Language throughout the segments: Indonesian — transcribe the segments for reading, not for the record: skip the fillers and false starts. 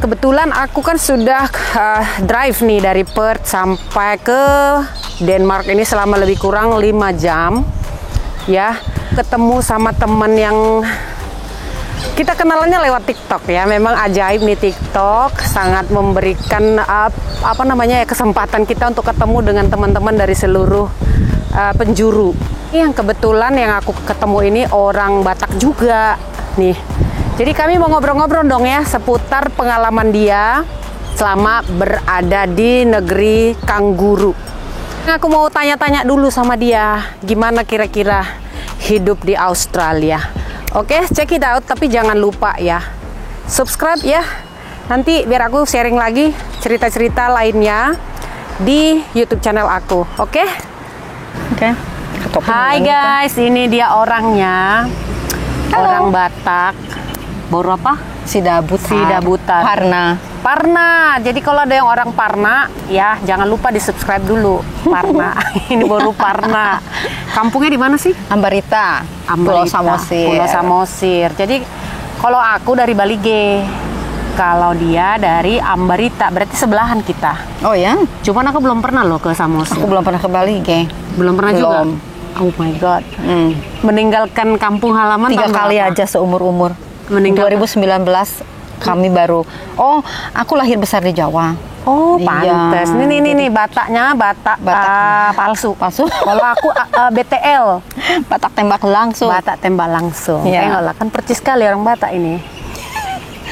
kebetulan aku kan sudah drive nih dari Perth sampai ke Denmark ini selama lebih kurang 5 jam. Ya, ketemu sama teman yang kita kenalannya lewat TikTok ya. Memang ajaib nih TikTok, sangat memberikan kesempatan kita untuk ketemu dengan teman-teman dari seluruh penjuru. Yang kebetulan yang aku ketemu ini orang Batak juga nih. Jadi kami mau ngobrol-ngobrol dong ya seputar pengalaman dia selama berada di negeri kanguru. Aku mau tanya-tanya dulu sama dia, gimana kira-kira hidup di Australia. Oke, check it out, tapi jangan lupa ya, subscribe ya. Nanti biar aku sharing lagi cerita-cerita lainnya di YouTube channel aku, oke? Oke. Hai guys, ini dia orangnya. Halo. Orang Batak. Baru apa? Sidabutar. Parna. Jadi kalau ada yang orang Parna, ya jangan lupa di subscribe dulu. Parna. Ini baru Parna. Kampungnya di mana sih? Ambarita. Pulau Samosir. Pulau Samosir. Jadi kalau aku dari Balige, kalau dia dari Ambarita, berarti sebelahan kita. Oh ya? Cuman aku belum pernah loh ke Samosir. Aku belum pernah ke Balige. Belum pernah juga. Oh my god. Meninggalkan kampung halaman 3 kali aja seumur-umur. 2019 kami baru. Oh, aku lahir besar di Jawa. Oh, pantes. Iya. Nih Bataknya Batak palsu. Kalau aku BTL, Batak tembak langsung. Batak tembak langsung. Iya. Tengoklah, kan percis sekali orang Batak ini.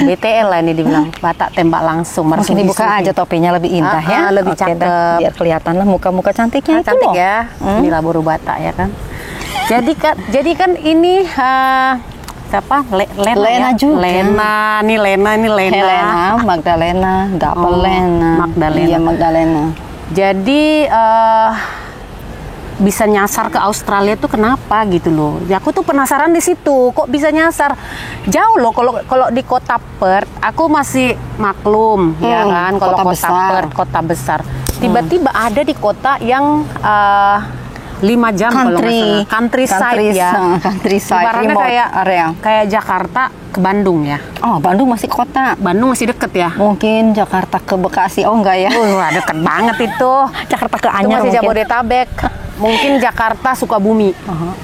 BTL lah ini dibilang, Batak tembak langsung. Mungkin dibuka aja topinya lebih indah ya. Lebih cakep. Biar kelihatan lah muka-muka cantiknya itu cantik loh. Ya. Inilah baru Batak ya kan. Jadi kan ini siapa? Lena juga. Lena. Helena, Magdalena, Magdalena. Iya, Magdalena. Jadi bisa nyasar ke Australia tuh kenapa gitu loh? Ya, aku tuh penasaran di situ. Kok bisa nyasar? Jauh loh kalau di kota Perth, aku masih maklum ya kan. Kalau kota Perth, kota besar. Tiba-tiba ada di kota yang 5 jam kalau nggak salah. Countryside ya. Countryside. Ibaratnya kayak Jakarta ke Bandung ya. Oh, Bandung masih kota. Bandung masih deket ya. Mungkin Jakarta ke Bekasi. Oh enggak ya. Deket banget itu. Jakarta ke Itu Anyar masih mungkin. Jabodetabek. Mungkin Jakarta Sukabumi.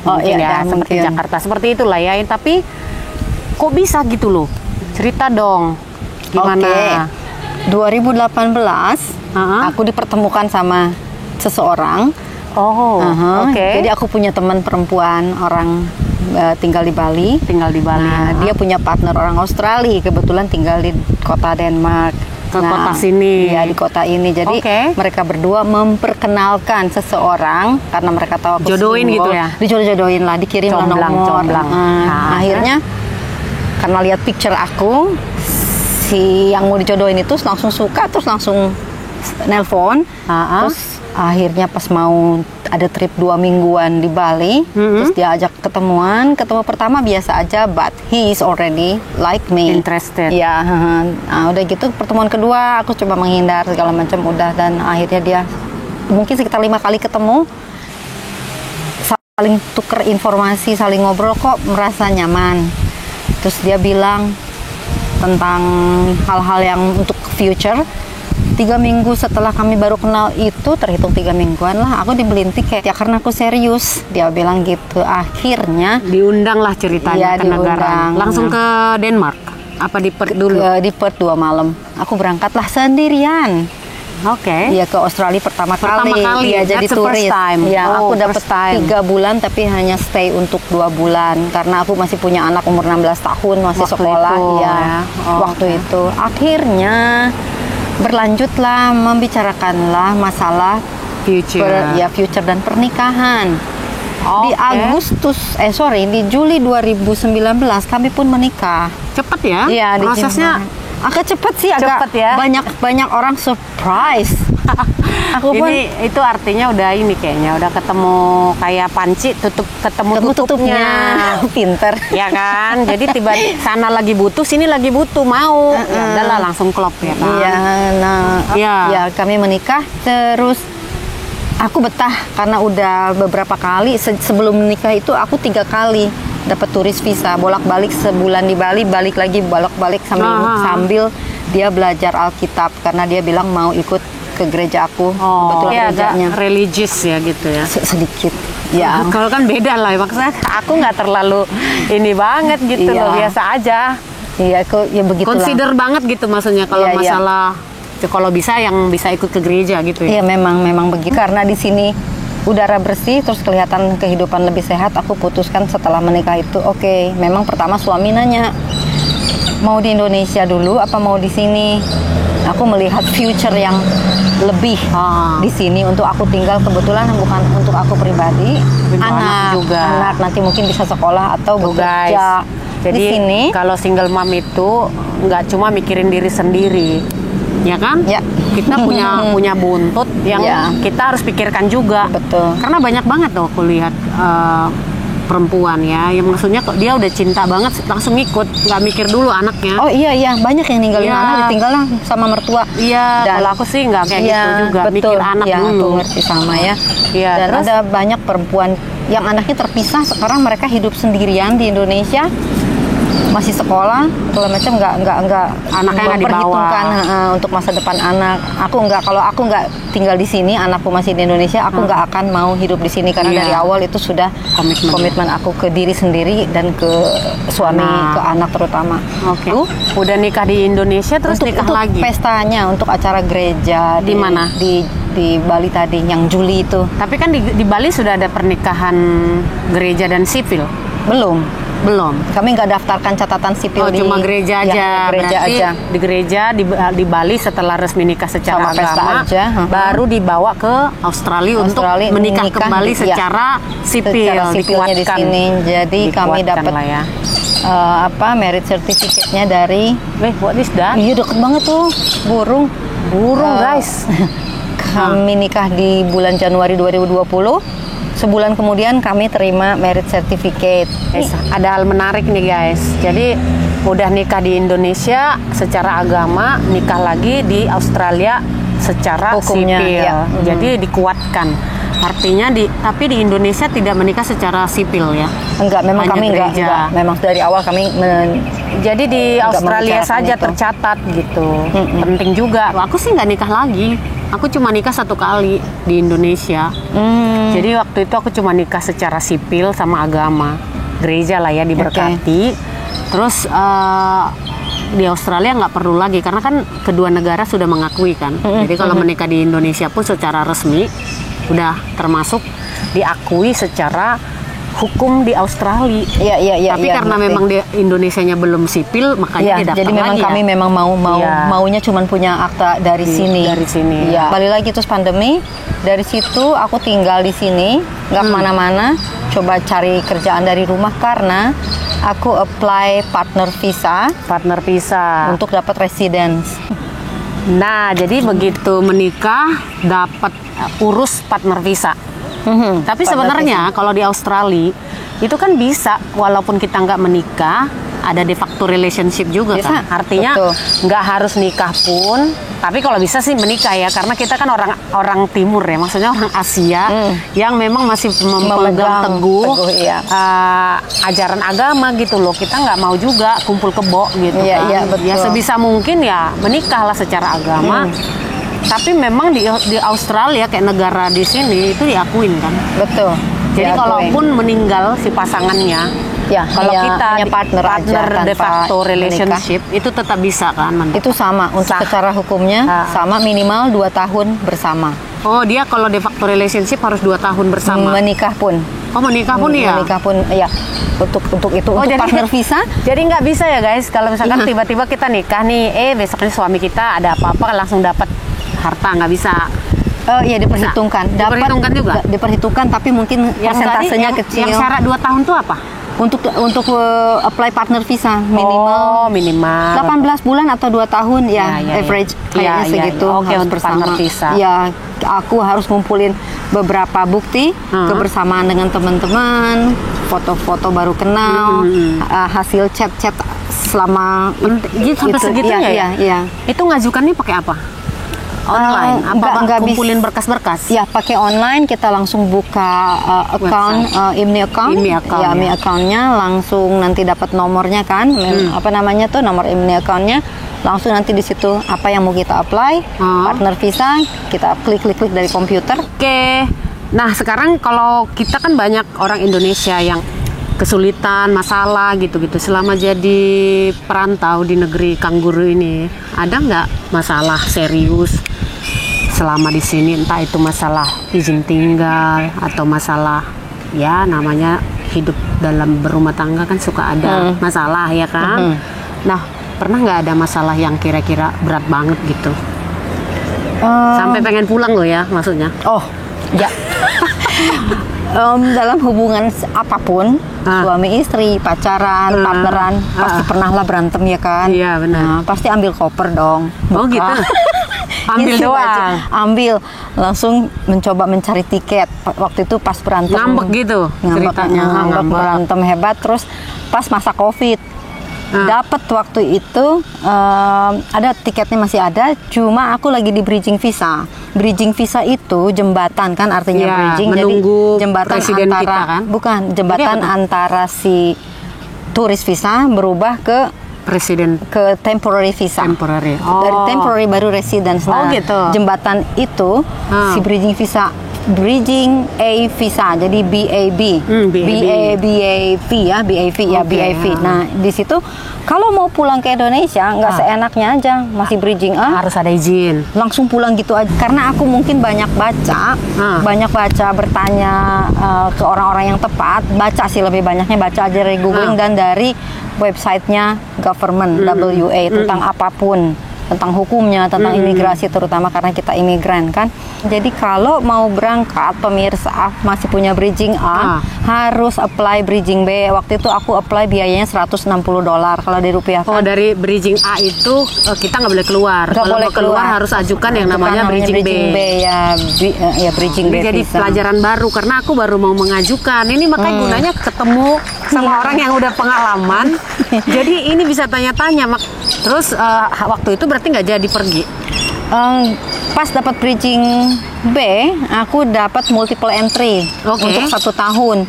Mungkin ya, seperti mungkin. Jakarta. Seperti itulah ya. Tapi kok bisa gitu loh? Cerita dong. Gimana? 2018 aku dipertemukan sama seseorang. Oh, oke. Jadi aku punya teman perempuan orang tinggal di Bali. Nah, dia punya partner orang Australia, kebetulan tinggal di kota Denmark. Kota sini. Ya, di kota ini. Jadi mereka berdua memperkenalkan seseorang karena mereka tahu aku jodohin gitu ya. Dijodohin lah, dikirim nomor. Akhirnya karena lihat picture aku, si yang mau dijodohin itu langsung suka, terus langsung nelpon. Terus akhirnya pas mau ada trip 2 mingguan di Bali, terus dia ajak ketemu pertama biasa aja, but he is already like me, interested. Ya, udah gitu pertemuan kedua aku coba menghindar segala macam udah, dan akhirnya dia mungkin sekitar 5 kali ketemu, saling tuker informasi, saling ngobrol kok merasa nyaman. Terus dia bilang tentang hal-hal yang untuk future. 3 minggu setelah kami baru kenal itu, terhitung 3 mingguan lah, aku dibeliin tiket ya karena aku serius. Dia bilang gitu. Akhirnya diundang lah ceritanya ke negara. Langsung ke Denmark? Apa di Perth dulu? Di Perth 2 malam. Aku berangkatlah sendirian. Iya, ke Australia pertama kali. Ya, jadi turis. Ya, aku dapat 3 bulan tapi hanya stay untuk 2 bulan karena aku masih punya anak umur 16 tahun masih sekolah. Waktu itu akhirnya berlanjutlah, membicarakanlah masalah future dan pernikahan. Di Juli 2019 kami pun menikah. Cepet ya? Iya, prosesnya agak cepet sih, ya? banyak orang surprise. Aku pun itu artinya udah ini kayaknya udah ketemu kayak panci tutupnya. Pinter ya kan. Jadi tiba sana lagi butuh, sini lagi butuh, mau ya udahlah langsung klop ya kan. Ya kami menikah, terus aku betah karena udah beberapa kali sebelum menikah itu aku 3 kali dapat turis visa, bolak-balik sebulan di Bali, balik lagi bolak-balik sambil dia belajar Alkitab karena dia bilang mau ikut ke gereja aku. Kebetulan gerejanya religius ya gitu ya. Sedikit. Ya. Kalau kan beda lah, maksudnya aku nggak terlalu ini banget gitu loh, biasa aja. Iya, aku ya begitulah. Consider banget gitu maksudnya kalau masalah kalau bisa yang bisa ikut ke gereja gitu ya. Iya, memang begitu. Karena di sini udara bersih, terus kelihatan kehidupan lebih sehat. Aku putuskan setelah menikah itu, oke, memang pertama suami nanya, mau di Indonesia dulu apa mau di sini? Aku melihat future yang lebih di sini untuk aku tinggal, kebetulan bukan untuk aku pribadi, anak nanti mungkin bisa sekolah atau bekerja. Jadi di sini kalau single mom itu nggak cuma mikirin diri sendiri, ya kan? Ya. Kita punya buntut yang kita harus pikirkan juga. Betul. Karena banyak banget tuh aku lihat perempuan ya, yang maksudnya kok dia udah cinta banget langsung ikut, nggak mikir dulu anaknya. Oh iya, banyak yang ninggalin anak, ditinggal lah sama mertua. Iya, kalau aku sih nggak kayak gitu juga, betul. Mikir anak dulu. Aku ngerti sama ya. Dan terus ada banyak perempuan yang anaknya terpisah, sekarang mereka hidup sendirian di Indonesia, masih sekolah, segala macam, nggak anaknya memperhitungkan untuk masa depan anak. Kalau aku nggak tinggal di sini, anakku masih di Indonesia, aku nggak akan mau hidup di sini karena dari awal itu sudah komitmen aku ke diri sendiri dan ke suami, ke anak terutama. Oke. Udah nikah di Indonesia terus nikah untuk lagi. Pestanya untuk acara gereja di mana? Di Bali tadi, yang Juli itu. Tapi kan di Bali sudah ada pernikahan gereja dan sipil. Belum. Kami nggak daftarkan catatan sipil cuma gereja aja. Gereja aja. Di gereja di Bali setelah resmi nikah secara agama, baru dibawa ke Australia untuk menikah kembali secara sipil, sipilnya di sini. Jadi kami dapat merit certificate-nya dari. What is that? Iya, deket banget tuh, burung guys. Kami nikah di bulan Januari 2020. Sebulan kemudian kami terima merit certificate. Ada hal menarik nih guys. Jadi udah nikah di Indonesia secara agama, nikah lagi di Australia secara hukumnya, sipil. Jadi dikuatkan. Artinya tapi di Indonesia tidak menikah secara sipil ya. Enggak, memang kami enggak. Memang dari awal kami jadi di Australia saja itu tercatat gitu. Penting juga. Aku sih nggak nikah lagi. Aku cuma nikah 1 kali di Indonesia. Jadi waktu itu aku cuma nikah secara sipil sama agama, gereja lah ya, diberkati. Terus di Australia nggak perlu lagi karena kan kedua negara sudah mengakui kan. Jadi kalau menikah di Indonesia pun secara resmi udah termasuk diakui secara hukum di Australia. Iya. Tapi karena memang di Indonesianya belum sipil, makanya didaftar jadi memang lagi kami memang maunya cuma punya akta dari sini. Dari sini. Ya. Balik lagi terus pandemi. Dari situ aku tinggal di sini, nggak kemana-mana. Coba cari kerjaan dari rumah karena aku apply partner visa untuk dapat residence. Nah, jadi begitu menikah dapat urus partner visa. Tapi sebenarnya kalau di Australia itu kan bisa walaupun kita nggak menikah, ada de facto relationship juga kan. Artinya nggak harus nikah pun, tapi kalau bisa sih menikah ya, karena kita kan orang timur ya, maksudnya orang Asia yang memang masih memegang teguh ajaran agama gitu loh. Kita nggak mau juga kumpul kebo gitu kan. Ya sebisa mungkin ya menikahlah secara agama. Tapi memang di Australia kayak negara di sini itu diakuin kan. Betul. Jadi kalaupun meninggal si pasangannya, kalau kita partner de facto relationship itu tetap bisa kan? Itu sama untuk secara hukumnya sama minimal 2 tahun bersama. Oh, dia kalau de facto relationship harus 2 tahun bersama. Menikah pun. Oh, menikah pun ya? Menikah pun ya. Untuk itu untuk jadi, partner visa. Jadi nggak bisa ya guys, kalau misalkan tiba-tiba kita nikah nih, besoknya suami kita ada apa-apa langsung dapat harta, nggak bisa. Iya, diperhitungkan. Diperhitungkan juga. Diperhitungkan, tapi mungkin persentasenya kecil. Yang syarat 2 tahun tuh apa? Untuk apply partner visa minimal 18 bulan atau 2 tahun ya, average kayaknya segitu. Oke, untuk partner visa. Ya, aku harus ngumpulin beberapa bukti kebersamaan dengan teman-teman, foto-foto baru kenal, hasil chat-chat selama sampai segitunya ya. Itu ngajukannya pakai apa? Online? Kumpulin berkas-berkas? Ya, pakai online. Kita langsung buka account, IMNI account. IMNI account-nya langsung nanti dapat nomornya kan, nomor IMNI account-nya. langsung nanti di situ apa yang mau kita apply, partner visa, kita klik dari komputer. Oke. Nah, sekarang kalau kita kan banyak orang Indonesia yang kesulitan, masalah gitu-gitu selama jadi perantau di negeri kanguru ini, ada nggak masalah serius selama di sini, entah itu masalah izin tinggal atau masalah ya namanya hidup dalam berumah tangga kan suka ada masalah ya kan. Nah, pernah nggak ada masalah yang kira-kira berat banget gitu sampai pengen pulang loh ya maksudnya? Oh ya. Dalam hubungan apapun, suami istri, pacaran, partneran, pasti pernah lah berantem ya kan? Iya benar. Nah, pasti ambil koper dong. Oh gitu. Ambil doang. Ambil, langsung mencoba mencari tiket. Waktu itu pas berantem. Ngambek gitu ceritanya. Ngambek berantem hebat. Terus pas masa COVID. Dapat waktu itu ada tiketnya masih ada, cuma aku lagi di bridging visa. Bridging visa itu jembatan kan artinya bridging, menunggu jadi jembatan presiden antara kita kan? Bukan jembatan antara si turis visa berubah ke presiden ke temporary visa. Temporary. Dari temporary baru residence. Nah, gitu. Jembatan itu si bridging visa, bridging A visa, jadi BAB, BAV ya, BAV. Nah, di situ kalau mau pulang ke Indonesia nggak seenaknya aja, masih bridging A. Harus ada izin. Langsung pulang gitu aja. Karena aku mungkin banyak baca, bertanya ke orang-orang yang tepat, baca sih lebih banyaknya baca aja dari googling dan dari websitenya government WA tentang apapun. Tentang hukumnya, tentang imigrasi terutama karena kita imigran kan. Jadi kalau mau berangkat pemirsa masih punya bridging A, harus apply bridging B. Waktu itu aku apply biayanya $160 kalau dirupiahkan. Oh, dari bridging A itu kita nggak boleh keluar. Kalau mau keluar harus ajukan yang namanya bridging B. Ya bridging B. Jadi pelajaran baru karena aku baru mau mengajukan. Ini makanya gunanya ketemu sama orang yang udah pengalaman. Jadi ini bisa tanya-tanya. Terus waktu itu berarti nggak jadi pergi? Pas dapat bridging B, aku dapat multiple entry untuk 1 tahun.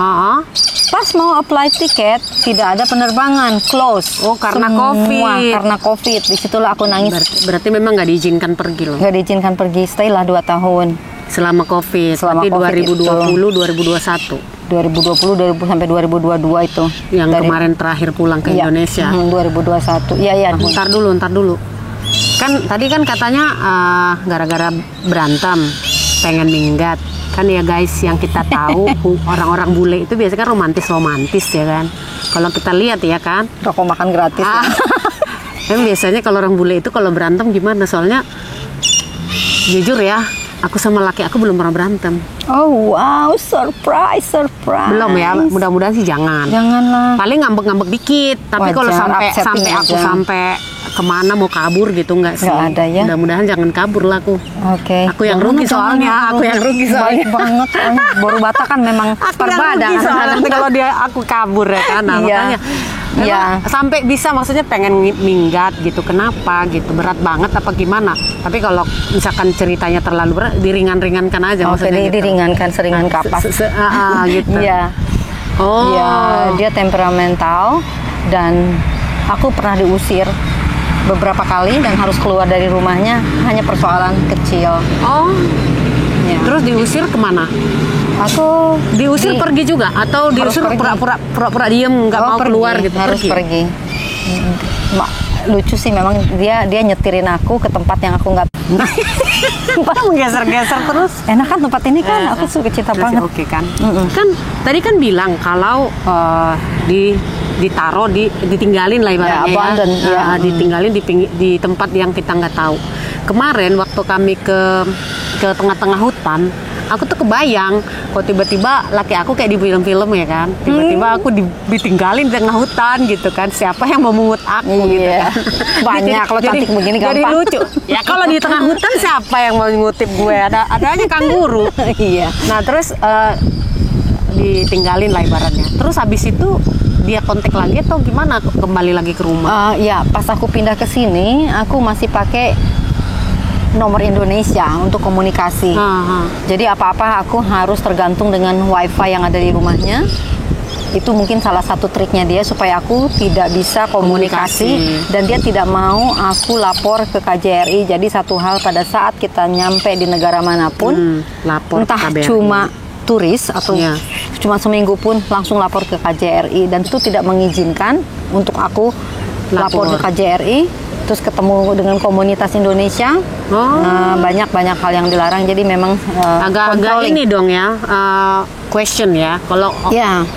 Pas mau apply tiket, tidak ada penerbangan, close. Oh, karena semua, COVID. Karena COVID. Disitulah aku nangis. Berarti memang nggak diizinkan pergi loh? Nggak diizinkan pergi, stay lah 2 tahun. Selama COVID, berarti 2020, 2021. 2020 sampai 2022 itu. Yang kemarin terakhir pulang ke Indonesia. 2021. Iya. Ntar dulu. Kan tadi kan katanya gara-gara berantem pengen minggat. Kan ya guys, yang kita tahu orang-orang bule itu biasanya kan romantis ya kan. Kalau kita lihat ya kan, rokok makan gratis. Kan biasanya kalau orang bule itu kalau berantem gimana? Soalnya jujur ya, aku sama laki aku belum pernah berantem. Oh wow, surprise. Belum ya, mudah-mudahan sih jangan. Janganlah. Paling ngambek-ngambek dikit. Tapi kalau sampai aku sampai kemana mau kabur gitu nggak sih? Nggak ada ya. Mudah-mudahan jangan kabur lah aku. Oke. Aku yang rugi soalnya. Baik banget. Baru Bata kan memang perbadangan. Nanti kalau aku kabur ya kan. Nah, makanya. Ya, sampai bisa maksudnya pengen minggat gitu. Kenapa gitu? Berat banget apa gimana? Tapi kalau misalkan ceritanya terlalu berat, diringan-ringankan aja maksudnya. Gitu. Diringankan, seringan kapas. Gitu. Iya. Oh. Ya, dia temperamental dan aku pernah diusir beberapa kali dan harus keluar dari rumahnya hanya persoalan kecil. Oh. Ya. Terus diusir kemana? Aku diusir pergi juga atau diusir pura-pura diem nggak mau keluar gitu? Harus pergi. Lucu sih memang dia nyepirin aku ke tempat yang aku nggak. Menggeser-geser terus. Enak kan tempat ini kan? Aku suka cinta banget. Oke kan? Kan tadi kan bilang kalau ditaruh ditinggalin lah ibaratnya ditinggalin di tempat yang kita nggak tahu. Kemarin waktu kami ke tengah-tengah hutan, aku tuh kebayang kok tiba-tiba laki aku kayak di film-film ya kan, tiba-tiba aku ditinggalin di tengah hutan gitu kan, siapa yang mau memungut aku gitu kan. Banyak kalau cantik begini gampang. Jadi lucu ya, kalau di tengah hutan siapa yang mau ngutip gue, ada aja kanguru. Iya. Nah terus ditinggalin lah ibaratnya, terus habis itu dia kontak lagi atau gimana, kembali lagi ke rumah? Ya pas aku pindah ke sini aku masih pakai nomor Indonesia untuk komunikasi. Jadi apa-apa aku harus tergantung dengan wifi yang ada di rumahnya. Itu mungkin salah satu triknya dia supaya aku tidak bisa komunikasi. Dan dia tidak mau aku lapor ke KJRI. Jadi satu hal, pada saat kita nyampe di negara manapun, lapor entah ke KBRI. Cuma turis atau cuma seminggu pun langsung lapor ke KJRI, dan itu tidak mengizinkan untuk aku lapor ke KJRI. Terus ketemu dengan komunitas Indonesia, banyak hal yang dilarang. Jadi memang agak-agak ini dong ya, question ya. Kalau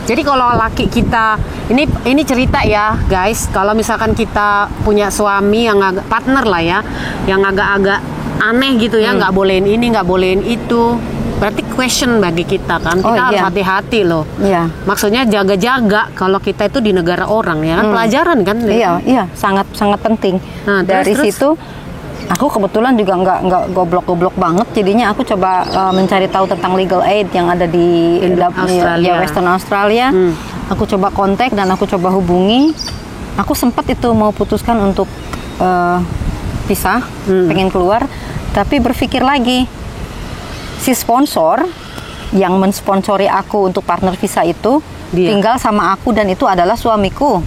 jadi kalau laki kita ini cerita ya guys, kalau misalkan kita punya suami yang agak partner lah ya, yang agak-agak aneh gitu ya, nggak bolehin ini, nggak bolehin itu. Berarti question bagi kita kan, kita harus hati-hati loh. Maksudnya jaga-jaga kalau kita itu di negara orang ya kan, pelajaran kan. Iya, sangat penting. Nah, dari situ aku kebetulan juga nggak goblok-goblok banget, jadinya aku coba mencari tahu tentang legal aid yang ada di Western Australia. Aku coba kontak dan aku coba hubungi. Aku sempat itu mau putuskan untuk pisah, pengen keluar, tapi berpikir lagi, si sponsor yang mensponsori aku untuk partner visa itu tinggal sama aku, dan itu adalah suamiku.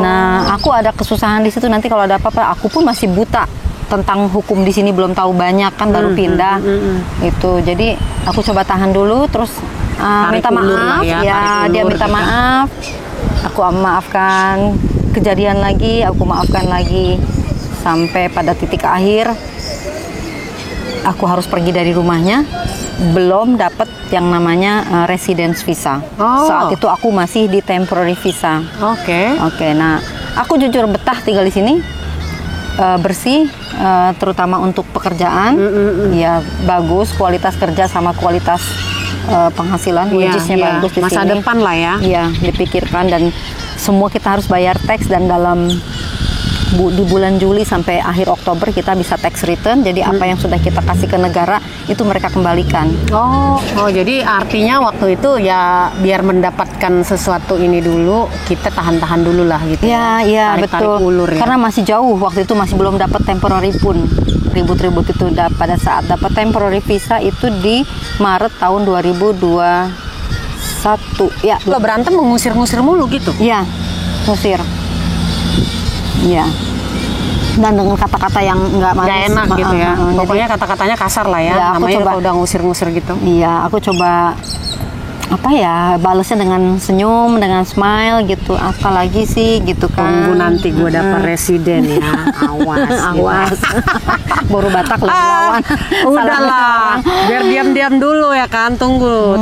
Nah, aku ada kesusahan di situ. Nanti kalau ada apa-apa, aku pun masih buta tentang hukum di sini, belum tahu banyak kan, baru pindah. Itu jadi aku coba tahan dulu, terus minta maaf dia minta maaf, aku maafkan, kejadian lagi aku maafkan lagi, sampai pada titik akhir aku harus pergi dari rumahnya. Belum dapat yang namanya residence visa. Saat itu aku masih di temporary visa. Oke. Nah, aku jujur betah tinggal di sini. Bersih, terutama untuk pekerjaan. Ya, bagus kualitas kerja sama kualitas penghasilan. Wagesnya bagus di masa sini. Depan lah ya. Iya, dipikirkan, dan semua kita harus bayar tax, dan dalam di bulan Juli sampai akhir Oktober kita bisa tax return. Jadi apa yang sudah kita kasih ke negara itu mereka kembalikan. Jadi artinya waktu itu ya biar mendapatkan sesuatu ini dulu, kita tahan-tahan dulu lah gitu. Iya, betul. Ulur, ya. Karena masih jauh, waktu itu masih belum dapat temporary pun. Ribut-ribut itu pada saat dapat temporary visa itu di Maret tahun 2021. Ya. Lo berantem mengusir-ngusir mulu gitu? Iya, ngusir. Iya. Dan dengan kata-kata yang nggak enak gitu ya. Pokoknya kata-katanya kasar lah ya. Namanya kalau udah ngusir-ngusir gitu. Iya, aku coba balesnya dengan senyum, dengan smile gitu. Apalagi sih gitu kan. Tunggu nanti gue dapat residen ya. Awas. Baru Batak lagi lawan. Udahlah. Biar diam-diam dulu ya kan. Tunggu.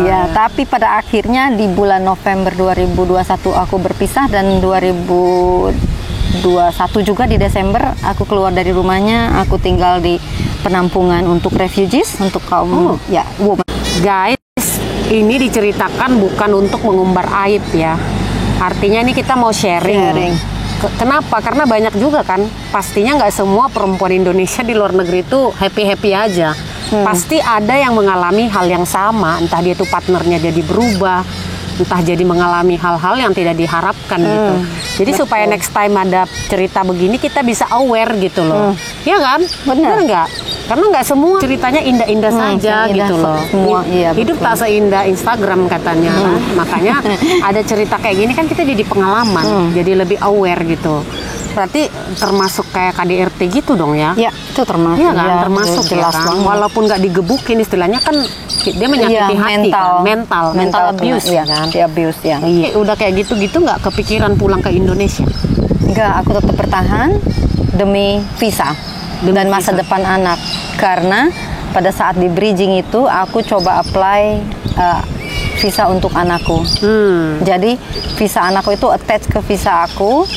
Iya, tapi pada akhirnya di bulan November 2021 aku berpisah, dan 2021 juga di Desember aku keluar dari rumahnya. Aku tinggal di penampungan untuk refugees, untuk kaum woman. Guys, ini diceritakan bukan untuk mengumbar aib ya. Artinya ini kita mau sharing. Kenapa? Karena banyak juga kan, pastinya nggak semua perempuan Indonesia di luar negeri itu happy-happy aja. Pasti ada yang mengalami hal yang sama, entah dia tuh partnernya jadi berubah, entah jadi mengalami hal-hal yang tidak diharapkan gitu. Jadi supaya next time ada cerita begini kita bisa aware gitu loh. Iya kan? Benar nggak? Karena nggak semua ceritanya indah-indah saja gitu loh. Hidup tak seindah Instagram katanya. Makanya ada cerita kayak gini kan kita jadi pengalaman, jadi lebih aware gitu. Berarti termasuk kayak KDRT gitu dong ya? Ya, itu termasuk. Iya kan? Termasuk jelas ya kan? Walaupun nggak digebukin istilahnya kan dia menyakiti hati kan? Mental abuse ya kan? Abuse ya. Iya. Udah kayak gitu-gitu nggak kepikiran pulang ke Indonesia? Enggak, aku tetap bertahan demi visa dan masa depan anak. Karena pada saat di bridging itu aku coba apply visa untuk anakku. Jadi visa anakku itu attach ke visa aku.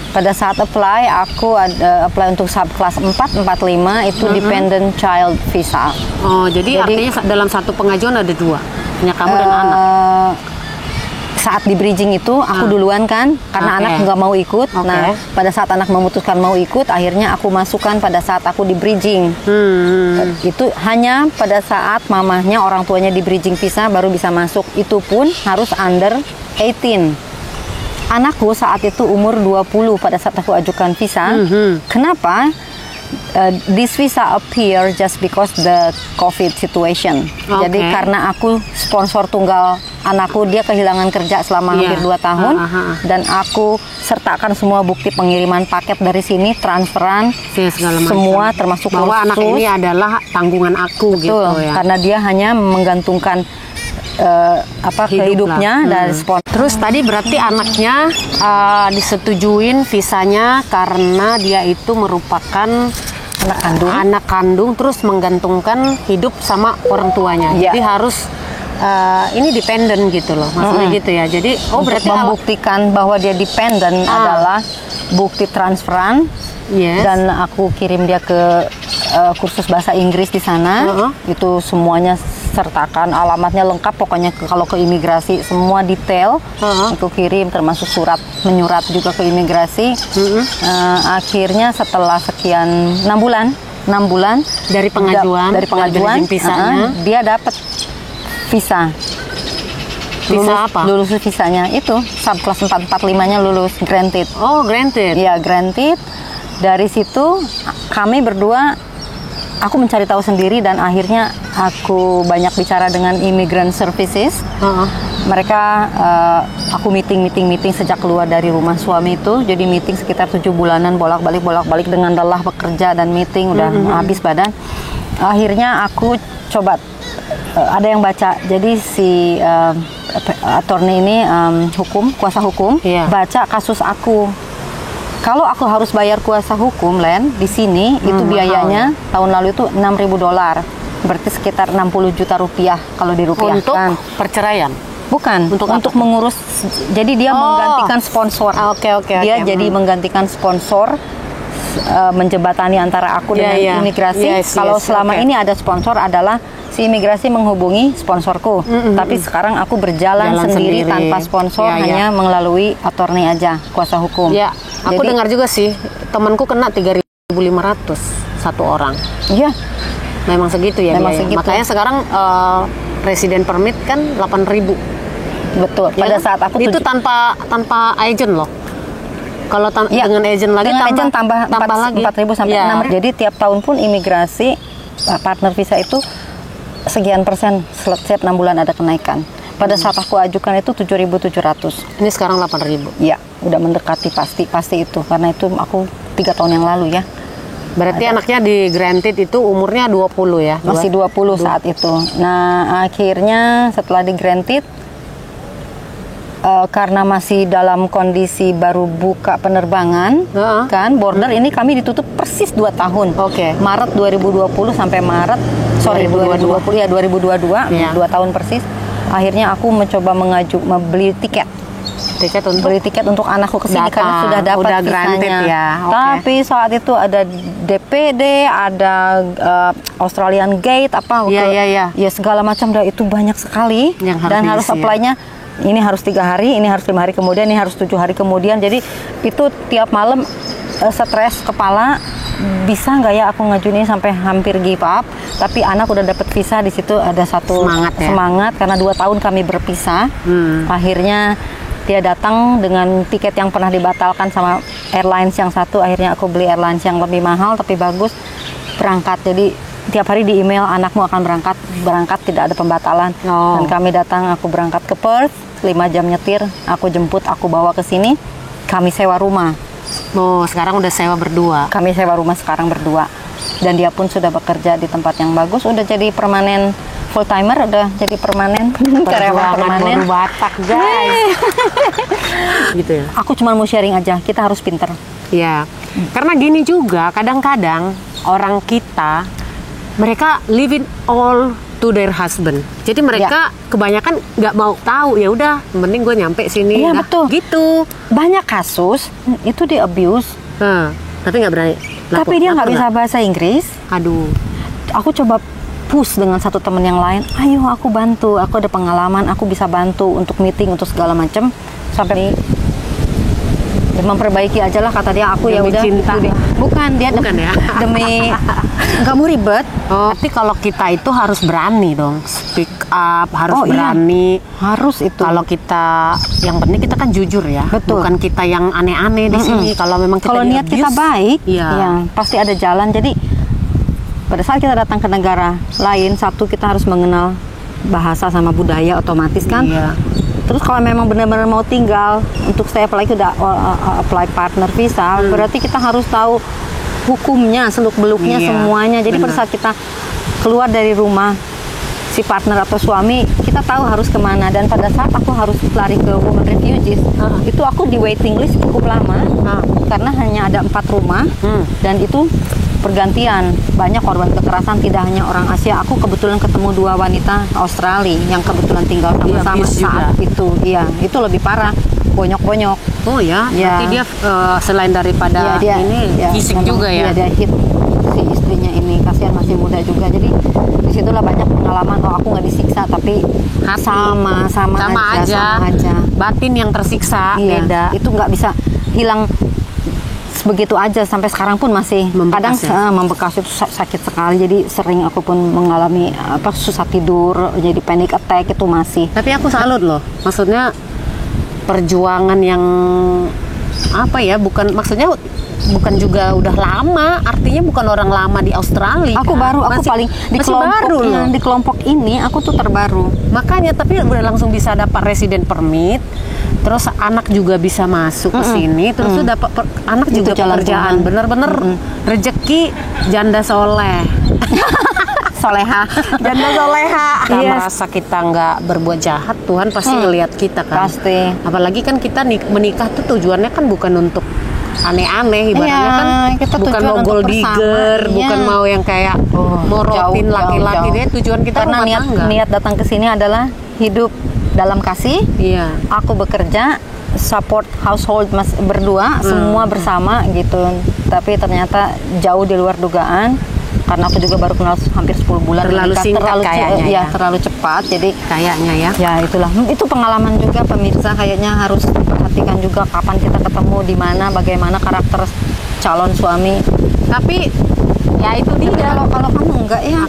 Pada saat apply, aku apply untuk subclass 4, 45 itu dependent child visa. Jadi artinya dalam satu pengajuan ada dua, punya kamu dan anak. Saat di bridging itu aku duluan kan, karena anak nggak mau ikut. Nah, pada saat anak memutuskan mau ikut, akhirnya aku masukkan pada saat aku di bridging. Itu hanya pada saat mamahnya, orang tuanya di bridging visa baru bisa masuk. Itu pun harus under 18. Anakku saat itu umur 20 pada saat aku ajukan visa. Kenapa? This visa appear just because the COVID situation. Jadi karena aku sponsor tunggal anakku dia kehilangan kerja selama hampir 2 tahun, dan aku sertakan semua bukti pengiriman paket dari sini, transferan, semua termasuk bahwa anak ini adalah tanggungan aku. Betul, gitu ya. Karena dia hanya menggantungkan hidupnya dari sponsor. Terus tadi berarti anaknya disetujuin visanya karena dia itu merupakan anak kandung terus menggantungkan hidup sama orang tuanya. Jadi harus ini dependen gitu loh, maksudnya gitu ya. Jadi berarti membuktikan bahwa dia dependen adalah bukti transferan. Dan aku kirim dia ke kursus bahasa Inggris di sana. Itu semuanya sertakan, alamatnya lengkap, pokoknya kalau ke imigrasi semua detail aku kirim, termasuk menyurat juga ke imigrasi. Akhirnya setelah sekian 6 bulan dari pengajuan visanya, dia dapat visa. Lulus visanya itu subclass 445-nya lulus, granted. Oh, granted. Ya, granted. Dari situ kami berdua, aku mencari tahu sendiri dan akhirnya aku banyak bicara dengan Immigrant Services. Mereka, aku meeting sejak keluar dari rumah suami itu. Jadi meeting sekitar 7 bulanan, bolak-balik dengan lelah bekerja dan meeting, udah habis badan. Akhirnya aku coba, ada yang baca. Jadi si attorney ini kuasa hukum, baca kasus aku. Kalau aku harus bayar kuasa hukum, Len, di sini itu biayanya tahun lalu itu $6.000, berarti sekitar 60 juta rupiah kalau dirupiahkan. Untuk perceraian? Bukan, untuk mengurus. Jadi dia menggantikan sponsor. Dia jadi menggantikan sponsor, menjembatani antara aku dengan imigrasi. Kalau selama ini ada sponsor adalah si imigrasi menghubungi sponsorku, tapi sekarang aku berjalan sendiri tanpa sponsor, hanya melalui attorney aja, kuasa hukum. Aku dengar juga sih, temanku kena 3.500 satu orang. Iya. Memang segitu ya. Makanya sekarang resident permit kan 8.000. Betul. Pada saat aku itu tanpa agent loh. Kalau dengan agent lagi tambah lagi 4.000 sampai 6.000. Jadi tiap tahun pun imigrasi partner visa itu sekian persen, setiap 6 bulan ada kenaikan. Pada saat aku ajukan itu 7.700. Ini sekarang 8.000. Ya, udah mendekati pasti itu, karena itu aku 3 tahun yang lalu ya. Berarti anaknya di granted itu umurnya 20 ya? Masih 20 saat itu. Nah, akhirnya setelah di granted, karena masih dalam kondisi baru buka penerbangan, kan border ini kami ditutup persis 2 tahun. Maret 2020 sampai Maret 2022 ya, 2022, 2 tahun persis. Akhirnya aku mencoba membeli tiket untuk anakku ke sini karena sudah dapat visanya. Tapi saat itu ada DPD, ada Australian Gate, ya segala macam, itu banyak sekali dan harus apply-nya. Ini harus 3 hari, ini harus 5 hari kemudian, ini harus 7 hari kemudian. Jadi itu tiap malam stres kepala, bisa nggak ya aku ngajuin ini, sampai hampir give up. Tapi anak udah dapet visa, di situ ada satu semangat karena 2 tahun kami berpisah. Akhirnya dia datang dengan tiket yang pernah dibatalkan sama airlines yang satu. Akhirnya aku beli airlines yang lebih mahal tapi bagus, berangkat. Jadi tiap hari di email, anakmu akan berangkat, tidak ada pembatalan. Dan kami datang, aku berangkat ke Perth, 5 jam nyetir, aku jemput, aku bawa ke sini, kami sewa rumah. Sekarang udah sewa berdua? Kami sewa rumah sekarang berdua. Dan dia pun sudah bekerja di tempat yang bagus, udah jadi permanen full timer, udah jadi permanen karyawan permanen. Baru Batak, guys. Gitu ya. Aku cuma mau sharing aja, kita harus pinter. Ya, karena gini juga, kadang-kadang orang kita, mereka living all to their husband. Jadi mereka kebanyakan nggak mau tahu, ya udah, mending gue nyampe sini. Iya, betul. Gitu. Banyak kasus itu di abuse. Tapi nggak berani. Tapi dia nggak bisa bahasa Inggris. Aduh. Aku coba push dengan satu teman yang lain. Ayo aku bantu. Aku ada pengalaman. Aku bisa bantu untuk meeting, untuk segala macam. Sampai memperbaiki aja lah, kata dia. Aku ya udah. Bukan dia demi nggak mau ribet. Tapi kalau kita itu harus berani dong, speak up, harus berani. Harus itu. Kalau kita, yang penting kita kan jujur ya. Betul. Bukan kita yang aneh-aneh di sini. Kalau memang kita niat kita baik, ya pasti ada jalan. Jadi pada saat kita datang ke negara lain, satu, kita harus mengenal bahasa sama budaya otomatis kan. Terus kalau memang benar-benar mau tinggal, untuk saya apalagi udah apply partner visa, berarti kita harus tahu hukumnya, seluk-beluknya semuanya. Jadi pada saat kita keluar dari rumah si partner atau suami, kita tahu harus kemana. Dan pada saat aku harus lari ke Women Refugees, itu aku di waiting list cukup lama, karena hanya ada 4 rumah, dan itu pergantian. Banyak korban kekerasan, tidak hanya orang Asia. Aku kebetulan ketemu 2 wanita Australia yang kebetulan tinggal sama-sama saat itu. Iya, itu lebih parah, bonyok-bonyok. Oh ya, berarti dia selain daripada ini fisik juga ya? Iya, dia hit si istrinya ini, kasihan masih muda juga. Jadi disitulah banyak pengalaman, aku nggak disiksa, tapi sama aja. Batin yang tersiksa, beda. Itu nggak bisa hilang begitu aja, sampai sekarang pun masih membekas, kadang membekas. Itu sakit sekali, jadi sering aku pun mengalami susah tidur, jadi panic attack itu masih. Tapi aku salut loh, maksudnya perjuangan yang maksudnya bukan juga udah lama, artinya bukan orang lama di Australia. Aku kan? baru, aku paling di kelompok ini aku tuh terbaru. Makanya, tapi udah langsung bisa dapat resident permit, terus anak juga bisa masuk ke sini, terus tuh dapat anak juga pekerjaan, bener-bener rezeki janda soleh. Janda soleha. Kita merasa kita nggak berbuat jahat, Tuhan pasti ngelihat kita kan. Pasti. Apalagi kan kita menikah tuh tujuannya kan bukan untuk aneh-aneh, ibaratnya kan kita bukan mau gold digger, bukan mau yang kayak morotin laki-laki. Dia tujuan kita karena niat datang ke sini adalah hidup dalam kasih. Aku bekerja, support household berdua, semua bersama gitu. Tapi ternyata jauh di luar dugaan. Karena aku juga baru kenal hampir 10 bulan. Terlalu singkat kayaknya. Terlalu cepat. Jadi kayaknya ya. Ya itulah. Itu pengalaman juga pemirsa, kayaknya harus perhatikan juga kapan kita ketemu, di mana, bagaimana karakter calon suami. Tapi ya itu dia. Kalau kamu enggak ya,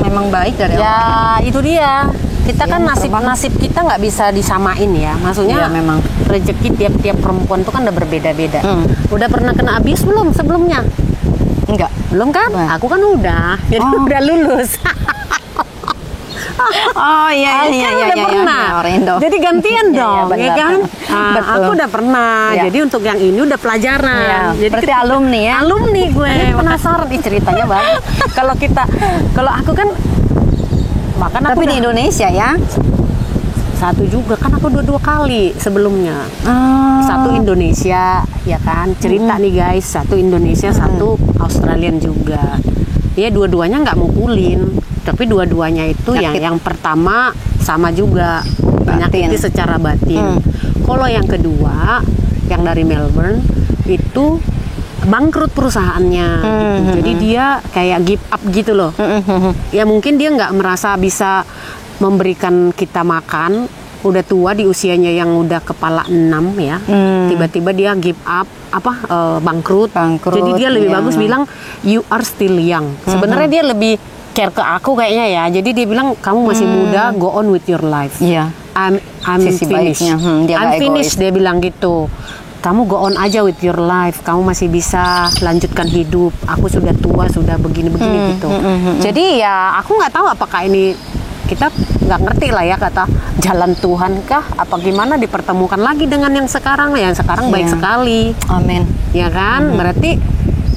memang baik dari awal. Ya itu dia. Kita kan nasib kita nggak bisa disamain ya. Maksudnya memang rezeki tiap perempuan tuh kan udah berbeda-beda. Udah pernah kena abuse belum sebelumnya? Enggak. Belum kan? Aku kan udah. Jadi udah lulus. Udah pernah. Jadi gantian dong, ya kan? Aku udah pernah. Jadi untuk yang ini udah pelajaran. Jadi berarti alumni ya? Alumni gue. Penasaran ceritanya banget. Kalau aku kan makan. Tapi di Indonesia ya? Satu juga kan, aku 2 kali sebelumnya. Satu Indonesia ya kan, cerita nih guys, satu Indonesia, satu Australian juga. Ya dua-duanya nggak mukulin, tapi dua-duanya itu yang pertama sama juga menyakiti secara batin. Kalau yang kedua yang dari Melbourne itu bangkrut perusahaannya gitu. Jadi dia kayak give up gitu loh. Ya mungkin dia nggak merasa bisa memberikan kita makan, udah tua di usianya yang udah kepala 6 ya. Tiba-tiba dia give up, bangkrut. Jadi dia lebih bagus bilang you are still young. Sebenarnya dia lebih care ke aku kayaknya ya. Jadi dia bilang kamu masih muda, go on with your life. I'm finished. I'm finished, dia bilang gitu. Kamu go on aja with your life. Kamu masih bisa lanjutkan hidup. Aku sudah tua, sudah begini-begini gitu. Jadi ya aku nggak tahu apakah ini, kita nggak ngerti lah ya, kata jalan Tuhan kah apa gimana dipertemukan lagi dengan yang sekarang baik sekali. Amin. Ya kan? Berarti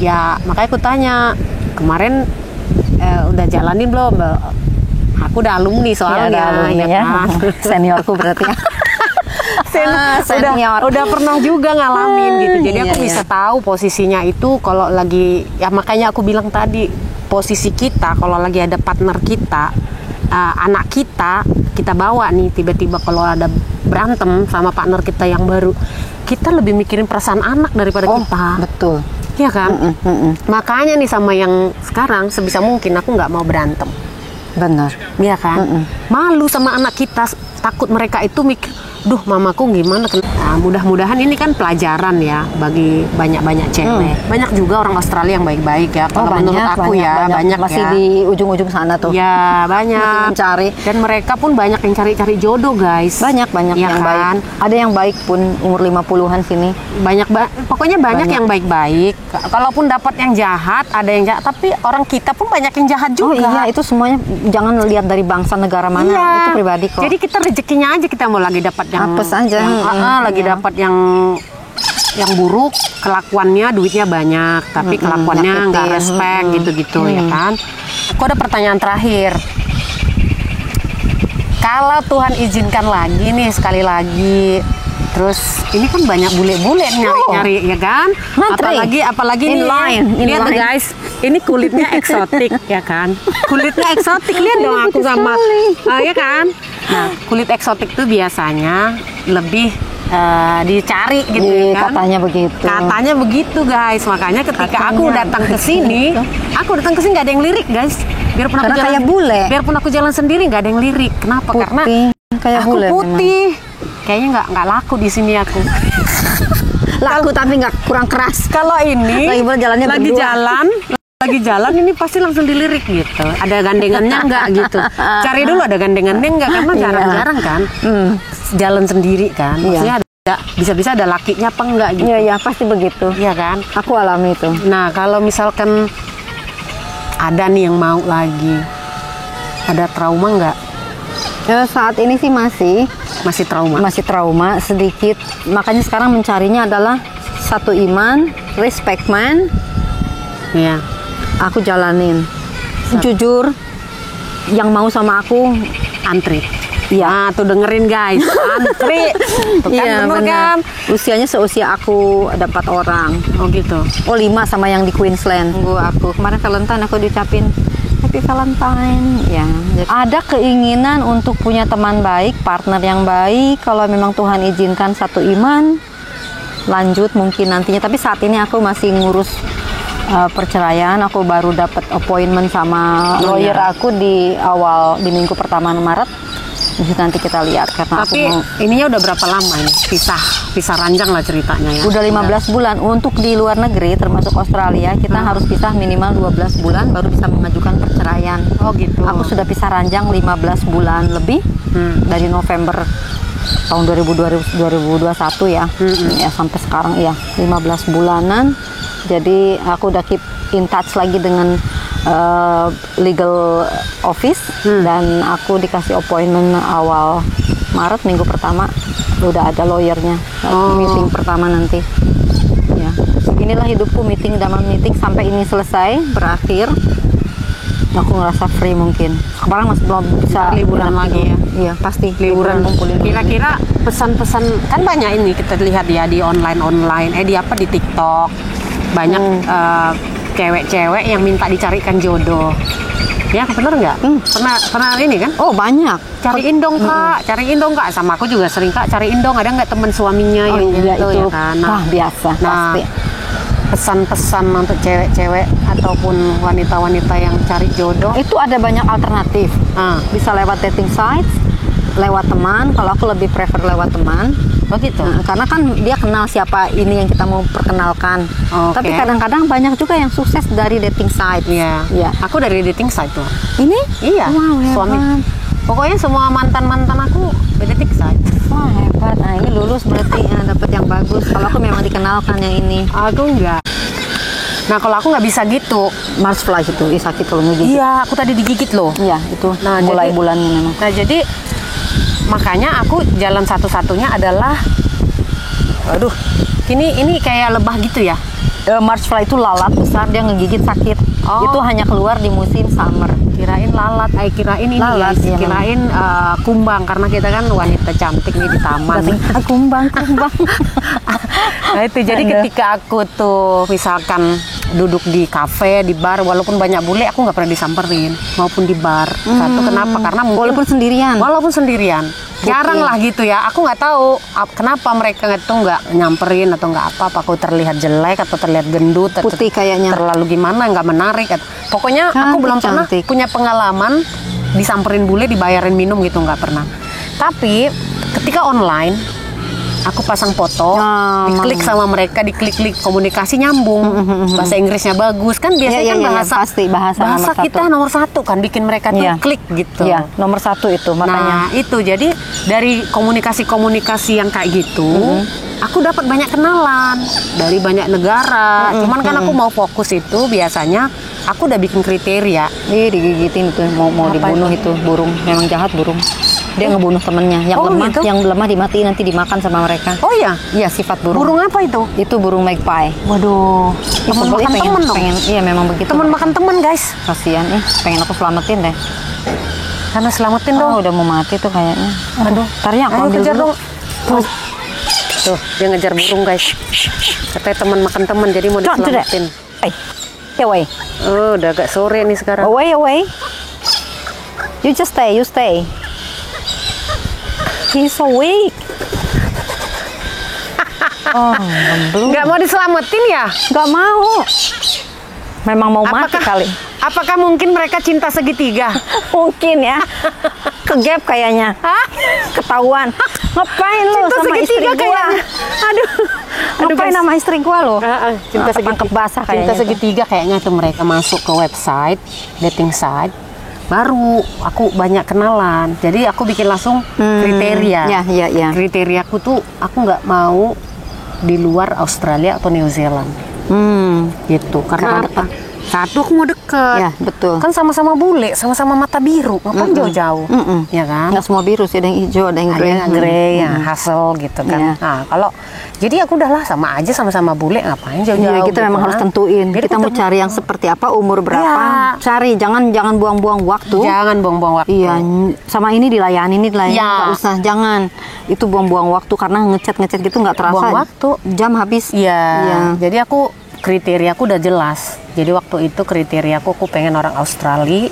ya makanya aku tanya kemarin, udah jalanin belum? Aku udah alumni soalnya. Ya. Seniorku berarti. Udah pernah juga ngalamin gitu. Jadi aku bisa tahu posisinya itu kalau lagi, ya makanya aku bilang tadi, posisi kita kalau lagi ada partner kita, anak kita bawa nih, tiba-tiba kalau ada berantem sama partner kita yang baru, kita lebih mikirin perasaan anak daripada kita. Betul. Iya kan? Makanya nih sama yang sekarang sebisa mungkin aku nggak mau berantem. Benar. Iya kan? Malu sama anak kita takut mereka itu mikir, duh mamaku gimana. Nah, mudah-mudahan ini kan pelajaran ya bagi banyak-banyak cewek. Banyak juga orang Australia yang baik-baik ya. Kalau menurut aku banyak masih ya. di ujung-ujung sana tuh. Ya banyak. Mencari. Dan mereka pun banyak yang cari-cari jodoh guys. Banyak ya yang kan? baik. Ada yang baik pun umur 50-an sini. Pokoknya banyak yang baik-baik. Kalaupun dapat yang jahat, ada yang jahat. Tapi orang kita pun banyak yang jahat juga. Oh iya, itu semuanya jangan lihat dari bangsa negara mana. Iya. Itu pribadi kok. Jadi kita rezekinya aja, kita mau lagi dapat yang apes aja. Lagi dapat yang buruk, kelakuannya duitnya banyak, tapi kelakuannya nggak respect gitu-gitu ya kan. Aku ada pertanyaan terakhir. Kalau Tuhan izinkan lagi nih sekali lagi, terus ini kan banyak bule-bule nyari-nyari ya kan? Apalagi in nih, line. Lihat tuh guys, ini kulitnya eksotik ya kan? Kulitnya eksotik, lihat dong aku sama, ya kan? Nah, kulit eksotik tuh biasanya lebih dicari gitu ya kan? Katanya begitu guys. Makanya ketika aku datang ke sini nggak ada yang lirik guys. Biarpun aku jalan sendiri nggak ada yang lirik. Kenapa? Putih, karena kayak aku bule putih. Kayaknya nggak laku di sini aku. Laku tapi nggak kurang keras. Kalau ini lagi jalan ini pasti langsung dilirik gitu. Ada gandengannya nggak gitu. Cari dulu ada gandengannya nggak, karena jarang-jarang kan. Jalan sendiri kan. Maksudnya bisa-bisa ada lakinya apa enggak gitu. Iya, pasti begitu. Iya kan? Aku alami itu. Nah, kalau misalkan ada nih yang mau lagi, ada trauma nggak? Saat ini sih masih trauma sedikit. Makanya sekarang mencarinya adalah satu iman, respect man. Iya. Aku jalanin. Jujur, yang mau sama aku antri. Iya. Nah, tuh dengerin guys, antri. Tuh kan, iya, bener kan? Usianya seusia aku dapat orang. Oh gitu. Oh 5 sama yang di Queensland. Aku kemarin Valentine aku diucapin Happy Valentine. Ya. Jadi, ada keinginan untuk punya teman baik, partner yang baik. Kalau memang Tuhan izinkan satu iman, lanjut mungkin nantinya. Tapi saat ini aku masih ngurus perceraian. Aku baru dapat appointment sama lawyer aku di minggu pertama Maret. Jadi nanti kita lihat karena tapi ininya udah berapa lama ini? Pisah ranjang lah ceritanya ya. Udah 15 bulan. Untuk di luar negeri termasuk Australia kita harus pisah minimal 12 bulan baru bisa mengajukan perceraian. Oh gitu. Aku sudah pisah ranjang 15 bulan lebih dari November tahun 2021 ya. Ya sampai sekarang ya 15 bulanan. Jadi aku udah keep in touch lagi dengan legal office dan aku dikasih appointment awal Maret minggu pertama udah ada lawyernya meeting pertama nanti ya. Inilah hidupku, meeting sampai ini selesai berakhir aku ngerasa free. Mungkin sekarang masih belum bisa liburan lagi ya. Iya pasti liburan ngumpulin. Kira-kira pesan-pesan kan banyak ini kita lihat ya di online di TikTok banyak cewek-cewek yang minta dicarikan jodoh. Ya, bener nggak? Pernah ini kan? Oh, banyak. Cariin dong, Kak. Cariin dong, Kak. Sama aku juga sering, Kak. Cariin dong. Ada nggak teman suaminya yang gitu ya kan? Nah, biasa. Nah, pasti. Pesan-pesan untuk cewek-cewek ataupun wanita-wanita yang cari jodoh. Itu ada banyak alternatif. Bisa lewat dating sites, lewat teman. Kalau aku lebih prefer lewat teman. Begitu. Karena kan dia kenal siapa ini yang kita mau perkenalkan. Tapi kadang-kadang banyak juga yang sukses dari dating site. Iya. Ya. Aku dari dating site tuh. Ini? Iya. Wow, suami. Pokoknya semua mantan aku dating site. Wah, hebat. Nah, ini lulus berarti dapat yang bagus. Kalau aku memang dikenalkan yang ini. Aku enggak. Nah, kalau aku nggak bisa gitu. Mars fly itu, sakit kalau ngegigit. Iya, aku tadi digigit loh. Iya, itu. Nah, mulai bulannya memang. Nah, jadi makanya aku jalan satu-satunya adalah ini kayak lebah gitu ya. March fly itu lalat besar, dia ngegigit sakit. Itu hanya keluar di musim summer. Kirain lalat, kirain ini lalat, ya, kirain kumbang karena kita kan wanita cantik nih di taman. Kumbang. Nah itu jadi ketika aku tuh misalkan duduk di kafe, di bar, walaupun banyak bule aku nggak pernah disamperin maupun di bar. Satu kenapa? Karena mungkin walaupun sendirian. Jarang lah gitu ya. Aku nggak tahu kenapa mereka itu nggak nyamperin atau nggak apa aku terlihat jelek atau terlihat gendut, putih kayaknya. Terlalu gimana, nggak menarik. Pokoknya aku belum pernah punya pengalaman disamperin bule, dibayarin minum gitu, nggak pernah. Tapi ketika online, aku pasang foto, diklik sama mereka, diklik-klik komunikasi nyambung, bahasa Inggrisnya bagus kan biasanya kan bahasa kita nomor satu kan bikin mereka tuh klik gitu. Iya, nomor satu itu makanya. Nah itu jadi dari komunikasi yang kayak gitu, aku dapat banyak kenalan dari banyak negara. Cuman kan aku mau fokus itu biasanya aku udah bikin kriteria. Ih, digigitin itu mau dibunuh itu burung, memang jahat burung. Dia ngebunuh temennya yang lemah, gitu? Yang lemah dimatiin nanti dimakan sama mereka. Oh iya, iya sifat burung. Burung apa itu? Itu burung magpie. Waduh, teman makan temen dong. Iya memang begitu. Teman makan temen guys. Kasihan, pengen aku selamatin deh. Karena selamatin dong. Udah mau mati tuh kayaknya. Aduh, ntar ya aku ambil dulu. Tuh, dia ngejar burung guys. Katanya teman makan teman, jadi mau diselamatin. Away. Oh, udah agak sore nih sekarang. Away. You just stay, you stay. He's so weak. Nggak mau diselamatin ya? Nggak mau. Memang mau mati kali. Apakah mungkin mereka cinta segitiga? Mungkin ya. Kegap kayaknya. Ketahuan. Ngapain lo sama istri gua? Aduh, ngapain sama istri gua lo? Cinta segitiga basah kayaknya. Cinta segitiga kayaknya tuh mereka masuk ke website, dating site. Baru aku banyak kenalan, jadi aku bikin langsung kriteria. Ya. Kriteriaku tuh aku nggak mau di luar Australia atau New Zealand. Gitu. Karena apa? Satu aku mau deket. Ya, betul. Kan sama-sama bule, sama-sama mata biru. Ngapain jauh-jauh? Ya kan? Nggak semua biru sih, ada yang hijau, ada yang grey, yang hassle gitu kan. Nah, kalau jadi aku udahlah sama aja sama-sama bule, ngapain jauh-jauh? Kita memang harus tentuin. Kita mau cari yang seperti apa, umur berapa. Cari, jangan buang-buang waktu. Jangan buang-buang waktu. Iya, sama ini dilayani, nggak usah, jangan. Itu buang-buang waktu karena ngechat gitu nggak terasa. Buang waktu. Jam habis. Iya. Jadi kriteriaku udah jelas. Jadi waktu itu kriteriaku aku pengen orang Australia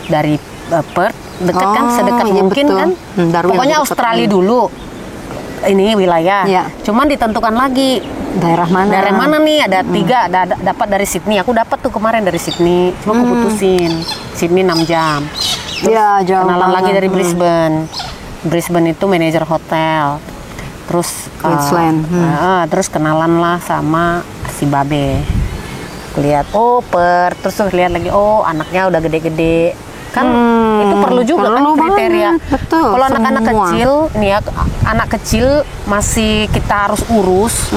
dari Perth, dekat kan, sedekat mungkin betul. Kan. Pokoknya Australia dulu. Ini wilayah. Cuman ditentukan lagi daerah mana nih, ada 3, dapat dari Sydney. Aku dapat tuh kemarin dari Sydney. Cuma aku putusin. Sydney 6 jam. Terus jauh kenalan lagi dari Brisbane. Brisbane itu manajer hotel. Terus Queensland. Terus kenalan lah sama si Babe. Lihat Perth, terus lihat lagi anaknya udah gede-gede. Kan itu perlu juga kan kriteria. Betul. Kalau anak-anak kecil, nih ya, anak kecil masih kita harus urus.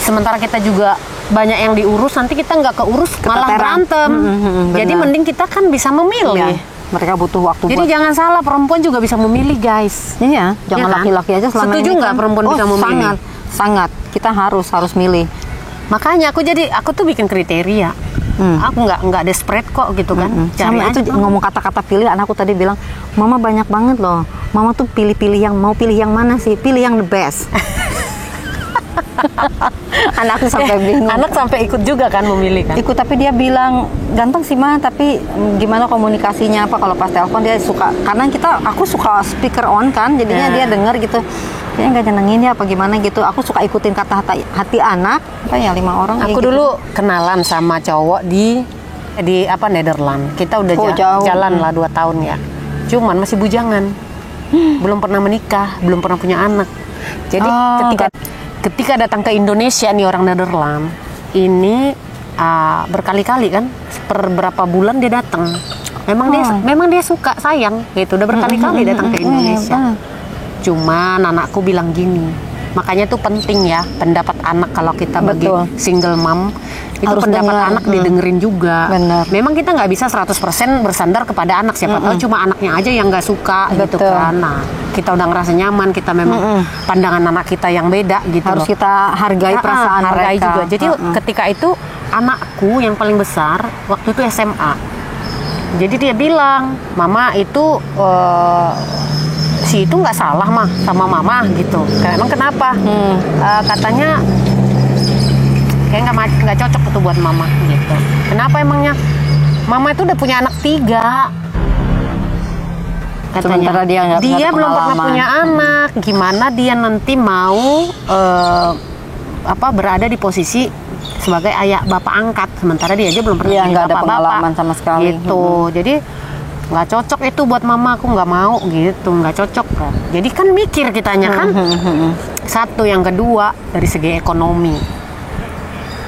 Sementara kita juga banyak yang diurus, nanti kita nggak keurus malah berantem. Jadi mending kita kan bisa memilih. Mereka butuh waktu. Jadi jangan salah, perempuan juga bisa memilih guys. Iya, jangan laki-laki aja selama setuju nggak perempuan bisa memilih? Sangat. Kita harus milih. Makanya aku tuh bikin kriteria. Aku nggak desperate kok gitu kan. Cari aja. Itu ngomong kata-kata pilih, anakku tadi bilang, Mama banyak banget loh. Mama tuh pilih-pilih yang mau pilih yang mana sih? Pilih yang the best. Anakku sampai bingung. Anak sampai ikut juga kan memilih kan? Ikut, tapi dia bilang ganteng sih Ma, tapi gimana komunikasinya apa kalau pas telepon dia suka, karena aku suka speaker on kan, jadinya dia denger gitu. Dia nggak nyenengin ya apa gimana gitu. Aku suka ikutin kata hati anak. Apa ya 5 orang. Aku dulu kenalan sama cowok di Nederland. Kita udah jalan lah 2 tahun ya. Cuman masih bujangan. Belum pernah menikah, belum pernah punya anak. Jadi ketika datang ke Indonesia nih orang Nederland, ini berkali-kali kan, per berapa bulan dia datang. Memang dia suka, sayang gitu. Udah berkali-kali datang ke Indonesia. Cuman anakku bilang gini, makanya tuh penting ya pendapat anak kalau kita bagi single mom. Itu harus pendapat anak didengerin juga. Bener. Memang kita nggak bisa 100% bersandar kepada anak. Siapa tahu cuma anaknya aja yang nggak suka gitu kan. Nah, kita udah ngerasa nyaman, kita memang pandangan anak kita yang beda gitu. Harus kita hargai perasaan hargai mereka juga. Jadi ketika itu anakku yang paling besar waktu itu SMA. Jadi dia bilang, Mama itu si itu nggak salah mah sama Mama gitu. Emang kenapa? Katanya kayak nggak cocok itu buat Mama gitu. Kenapa emangnya? Mama itu udah punya anak 3. Katanya dia belum pernah punya anak. Gimana dia nanti mau berada di posisi sebagai ayah bapak angkat, sementara dia aja belum pernah punya bapak-bapak sama sekali gitu. Jadi nggak cocok itu buat mama, aku nggak mau gitu, nggak cocok kan. Jadi kan mikir kitanya kan. Satu, yang kedua dari segi ekonomi,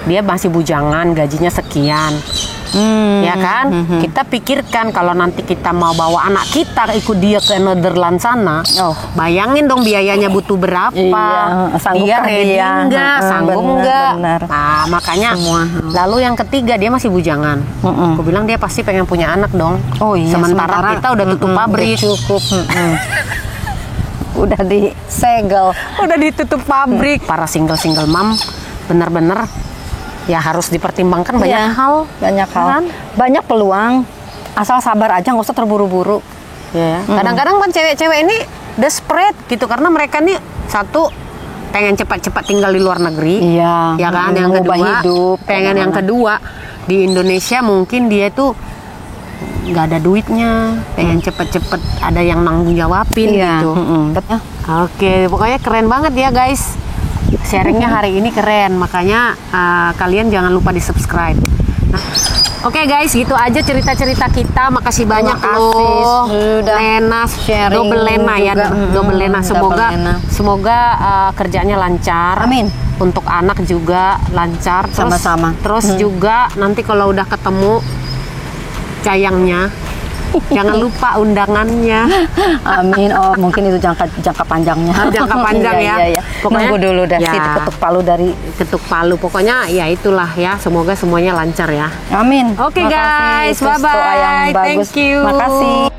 dia masih bujangan, gajinya sekian. Ya kan, kita pikirkan kalau nanti kita mau bawa anak kita ikut dia ke Netherlands sana, bayangin dong biayanya butuh berapa. Sanggup dia ready nggak, sanggup nggak. Nah, makanya semua. Lalu yang ketiga, dia masih bujangan. Aku bilang dia pasti pengen punya anak dong. Sementara kita udah tutup pabrik. Cukup. Udah disegel, udah ditutup pabrik. Para single mom bener-bener ya harus dipertimbangkan banyak hal, kan? Banyak peluang, asal sabar aja, nggak usah terburu-buru. Kadang-kadang kan cewek-cewek ini desperate gitu, karena mereka nih satu pengen cepat-cepat tinggal di luar negeri, ya kan. Yang kedua hidup, yang kedua di Indonesia mungkin dia tuh nggak ada duitnya, pengen cepet-cepet ada yang nanggung jawabin gitu. Oke, pokoknya keren banget ya guys. Sharingnya hari ini keren, makanya kalian jangan lupa di subscribe. Oke guys, gitu aja cerita-cerita kita. Makasih banyak loh Lena, double Lena ya, double Lena. Semoga kerjanya lancar. Amin. Untuk anak juga lancar. Sama-sama. Terus juga nanti kalau udah ketemu cayangnya, jangan lupa undangannya. Amin. Oh, mungkin itu jangka panjangnya. Jangka panjang ya. Iya. Pokoknya nunggu dulu dah ketuk palu dari ketuk palu. Pokoknya ya itulah ya. Semoga semuanya lancar ya. Amin. Oke guys, bye bye. Thank you. Makasih.